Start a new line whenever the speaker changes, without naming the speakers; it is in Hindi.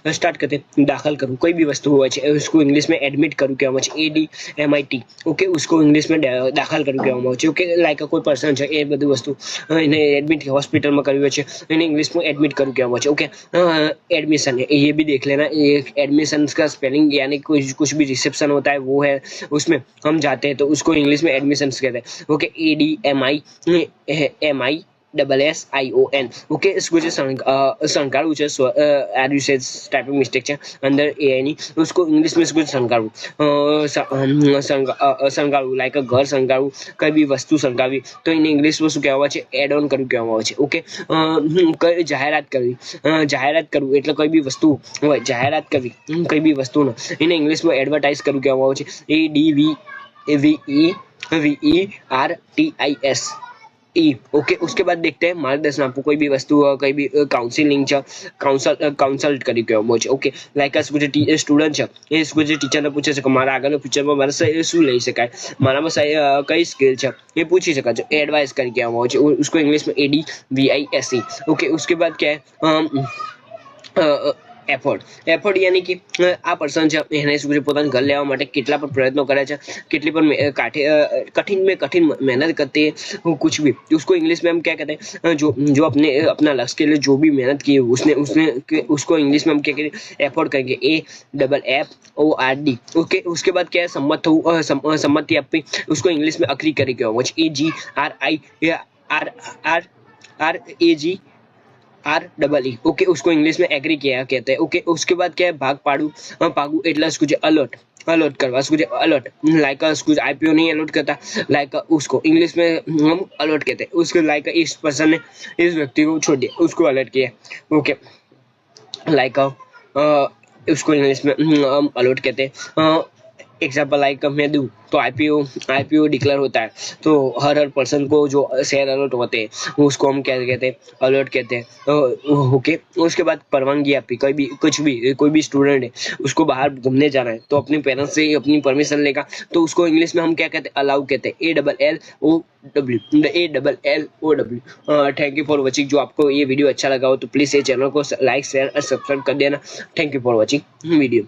स्टार्ट करते हैं। दाखल करूँ कोई भी वस्तु હોય છે उसको इंग्लिश में एडमिट करूँ કહેવામાં આવે છે, ADMIT ઓકે उसको इंग्लिश में દાખલ કરું કહેવામાં આવે છે ઓકે લાઈક કોઈ પર્સન છે એ બધી વસ્તુ એને એડમિટ હોસ્પિટલમાં કર્યું છે એને इंग्लिश में एडमिट करूँ કહેવામાં આવે છે ओके। एडमिशन ये भी देख लेना, एडमिशन का स्पेलिंग यानी कुछ भी रिसेप्शन होता है वो है उसमें हम जाते हैं तो उसको इंग्लिश में एडमिशन कहते हैं ओके। ADMISSION okay. इसको जो શણગારવું છે are you say typing mistake છે અંદર એઆઈ ની, उसको इंग्लिश में इसको શણગારવું શણગારવું લાઈક ઘર શણગારવું કઈ બી વસ્તુ શણગારવી તો એને ઇંગ્લિશમાં શું કહેવામાં આવે છે, એડ ઓન કરવું કહેવામાં આવે છે ઓકે। જાહેરાત કરવી, જાહેરાત કરવું એટલે કોઈ બી વસ્તુ હોય જાહેરાત કરવી કઈ બી વસ્તુનો એને ઇંગ્લિશમાં એડવર્ટાઇઝ કરવું કહેવામાં આવે છે, ADVERTIS ओके। उसके बाद देखते हैं मार्गदर्शन आपको कोई भी वस्तु कोई भी काउंसिलिंग काउंसल्ट કરી કહેવામાં છે ઓકે। લાઈક આ સ્ટુડન્ટ છે એ ટીચરને પૂછે છે કે મારા આગળના ફ્યુચરમાં મારે શું લઈ શકાય, મારામાં કઈ સ્કિલ છે એ પૂછી શકાય છે, એડવાइस કરી કહેવામાં આવે છે उसको इंग्लिश में ADVISE ओके। उसके बाद क्या है એફર્ટ यानी कि આ પર્સન છે એને શું પોતાનું ઘર લેવા માટે કેટલા પણ પ્રયત્નો કરે છે, કેટલી પણ कठिन मेहनत करते हैं कुछ भी उसको इंग्लिश में हम क्या कहते हैं, जो अपने अपना लक्ष्य के लिए जो भी मेहनत की उसको इंग्लिश में हम क्या कहते हैं, एफर्ट करेंगे, AFFORD ओके। उसके बाद क्या है सम्मति आपकी उसको इंग्लिश में अग्री करेंगे AGRI ओके। उसको इंग्लिश में एग्री किया कहते हैं ओके। उसके बाद क्या है भाग पागू એટલે कुछ अलर्ट करवा, उसको अलर्ट लाइक उसको IPO नहीं अलर्ट करता लाइक उसको इंग्लिश में हम अलर्ट कहते हैं उसको लाइक इस पर्सन ने इस व्यक्ति को छोड़ दिया उसको अलर्ट किया ओके। लाइक उसको इंग्लिश में हम अलर्ट कहते हैं। एग्जाम्पल लाइक मैं दूँ तो आईपीओ डिक्लेयर होता है तो हर पर्सन को जो शेयर अलर्ट होते हैं उसको हम क्या कहते हैं, अलर्ट कहते हैं ओके। उसके बाद परवानगी आपकी कोई भी स्टूडेंट है उसको बाहर घूमने जाना है तो अपने पेरेंट्स से अपनी परमिशन लेगा तो उसको इंग्लिश में हम क्या कहते हैं, अलाउ कहते हैं, ALLOW। Thank you for watching. जो आपको ये वीडियो अच्छा लगा हो तो प्लीज़ ये चैनल को लाइक शेयर और सब्सक्राइब कर देना। Thank you for watching video.